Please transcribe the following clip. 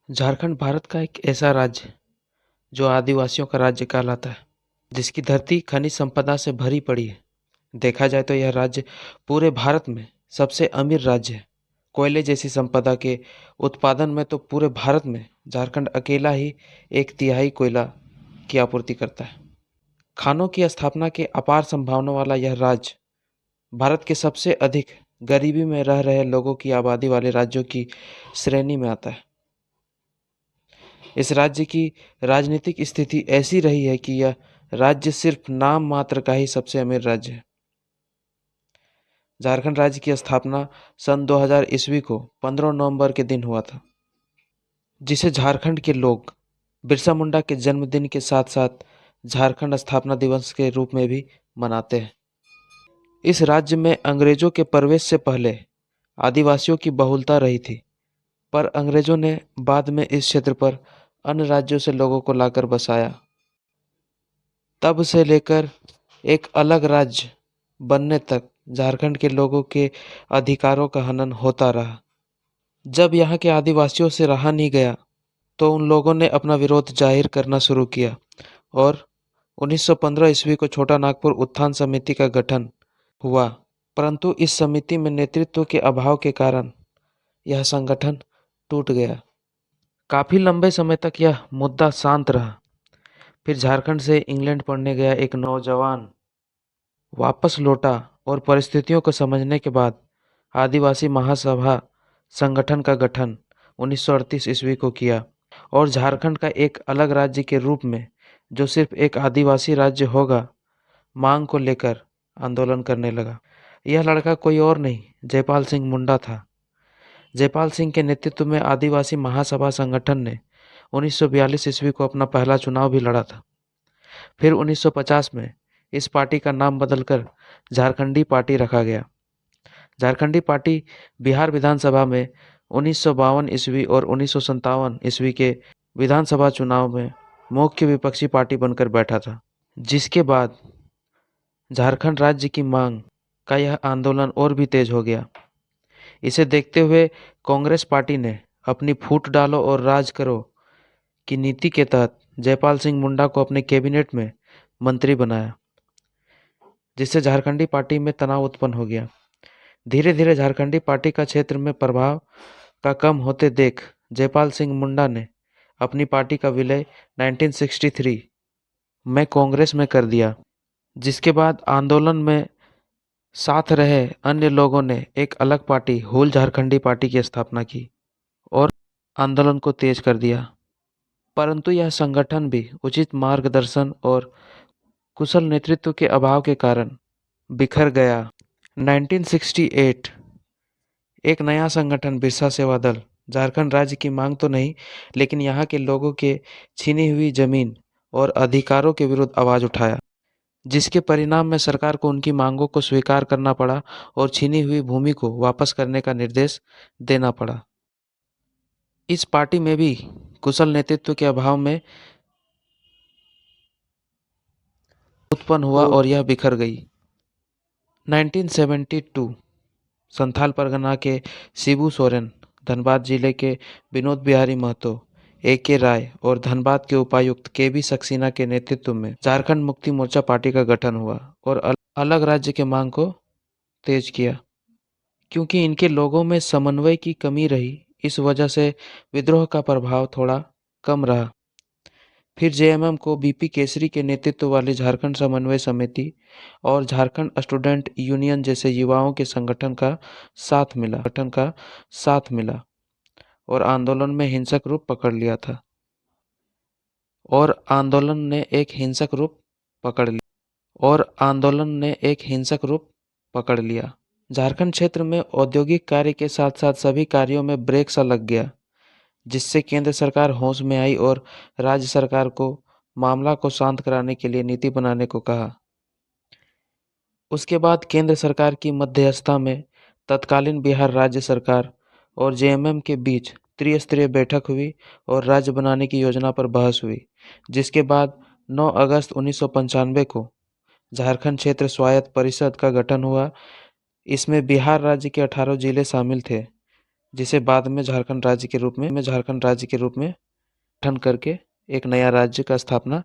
झारखंड भारत का एक ऐसा राज्य है जो आदिवासियों का राज्य कहलाता है, जिसकी धरती खनिज संपदा से भरी पड़ी है। देखा जाए तो यह राज्य पूरे भारत में सबसे अमीर राज्य है। कोयले जैसी संपदा के उत्पादन में तो पूरे भारत में झारखंड अकेला ही 1/3 कोयला की आपूर्ति करता है। खानों की स्थापना के अपार संभावना वाला यह राज्य भारत के सबसे अधिक गरीबी में रह रहे लोगों की आबादी वाले राज्यों की श्रेणी में आता है। इस राज्य की राजनीतिक स्थिति ऐसी रही है कि यह राज्य सिर्फ नाम मात्र का ही सबसे अमीर राज्य है। झारखंड राज्य की स्थापना सन 2000 ईस्वी को 15 नवंबर के दिन हुआ था, जिसे झारखंड के लोग बिरसा मुंडा के जन्मदिन के साथ साथ झारखंड स्थापना दिवस के रूप में भी मनाते हैं। इस राज्य में अंग्रेजों के प्रवेश से पहले आदिवासियों की बहुलता रही थी, पर अंग्रेजों ने बाद में इस क्षेत्र पर अन्य राज्यों से लोगों को लाकर बसाया। तब से लेकर एक अलग राज्य बनने तक झारखंड के लोगों के अधिकारों का हनन होता रहा। जब यहाँ के आदिवासियों से रहा नहीं गया, तो उन लोगों ने अपना विरोध जाहिर करना शुरू किया और 1915 ईस्वी को छोटा नागपुर उत्थान समिति का गठन हुआ। परंतु इस समिति में नेतृत्व के अभाव के कारण यह संगठन टूट गया। काफी लंबे समय तक यह मुद्दा शांत रहा। फिर झारखंड से इंग्लैंड पढ़ने गया एक नौजवान वापस लौटा और परिस्थितियों को समझने के बाद आदिवासी महासभा संगठन का गठन 1938 ईस्वी को किया और झारखंड का एक अलग राज्य के रूप में, जो सिर्फ एक आदिवासी राज्य होगा, मांग को लेकर आंदोलन करने लगा। यह लड़का कोई और नहीं, जयपाल सिंह मुंडा था। जयपाल सिंह के नेतृत्व में आदिवासी महासभा संगठन ने 1942 ईस्वी को अपना पहला चुनाव भी लड़ा था। फिर 1950 में इस पार्टी का नाम बदलकर झारखंडी पार्टी रखा गया। झारखंडी पार्टी बिहार विधानसभा में 1952 ईस्वी और 1957 ईस्वी के विधानसभा चुनाव में मुख्य विपक्षी पार्टी बनकर बैठा था, जिसके बाद झारखंड राज्य की मांग का यह आंदोलन और भी तेज हो गया। इसे देखते हुए कांग्रेस पार्टी ने अपनी फूट डालो और राज करो की नीति के तहत जयपाल सिंह मुंडा को अपने कैबिनेट में मंत्री बनाया, जिससे झारखंडी पार्टी में तनाव उत्पन्न हो गया। धीरे धीरे झारखंडी पार्टी का क्षेत्र में प्रभाव का कम होते देख जयपाल सिंह मुंडा ने अपनी पार्टी का विलय 1963 में कांग्रेस में कर दिया, जिसके बाद आंदोलन में साथ रहे अन्य लोगों ने एक अलग पार्टी होल झारखंडी पार्टी की स्थापना की और आंदोलन को तेज कर दिया। परंतु यह संगठन भी उचित मार्गदर्शन और कुशल नेतृत्व के अभाव के कारण बिखर गया। 1968 एक नया संगठन बिरसा सेवा दल झारखंड राज्य की मांग तो नहीं, लेकिन यहाँ के लोगों के छीनी हुई जमीन और अधिकारों के विरुद्ध आवाज उठाया, जिसके परिणाम में सरकार को उनकी मांगों को स्वीकार करना पड़ा और छीनी हुई भूमि को वापस करने का निर्देश देना पड़ा। इस पार्टी में भी कुशल नेतृत्व के अभाव में उत्पन्न हुआ और यह बिखर गई। 1972 संथाल परगना के शिबू सोरेन, धनबाद जिले के विनोद बिहारी महतो, A.K. राय और धनबाद के उपायुक्त KB सक्सेना के नेतृत्व में झारखंड मुक्ति मोर्चा पार्टी का गठन हुआ और अलग राज्य के मांग को तेज किया। क्योंकि इनके लोगों में समन्वय की कमी रही, इस वजह से विद्रोह का प्रभाव थोड़ा कम रहा। फिर जेएमएम को बीपी केसरी के नेतृत्व वाली झारखंड समन्वय समिति और झारखंड स्टूडेंट यूनियन जैसे युवाओं के संगठन का साथ मिला और आंदोलन में हिंसक रूप पकड़ लिया था और आंदोलन ने एक हिंसक रूप पकड़ लिया। झारखंड क्षेत्र में औद्योगिक कार्य के साथ साथ सभी कार्यों में ब्रेक सा लग गया, जिससे केंद्र सरकार होश में आई और राज्य सरकार को मामला को शांत कराने के लिए नीति बनाने को कहा। उसके बाद केंद्र सरकार की मध्यस्थता में तत्कालीन बिहार राज्य सरकार और जेएमएम के बीच त्रिस्तरीय बैठक हुई और राज्य बनाने की योजना पर बहस हुई, जिसके बाद 9 अगस्त 1995 को झारखंड क्षेत्र स्वायत्त परिषद का गठन हुआ। इसमें बिहार राज्य के 18 जिले शामिल थे, जिसे बाद में झारखंड राज्य के रूप में गठन करके एक नया राज्य का स्थापना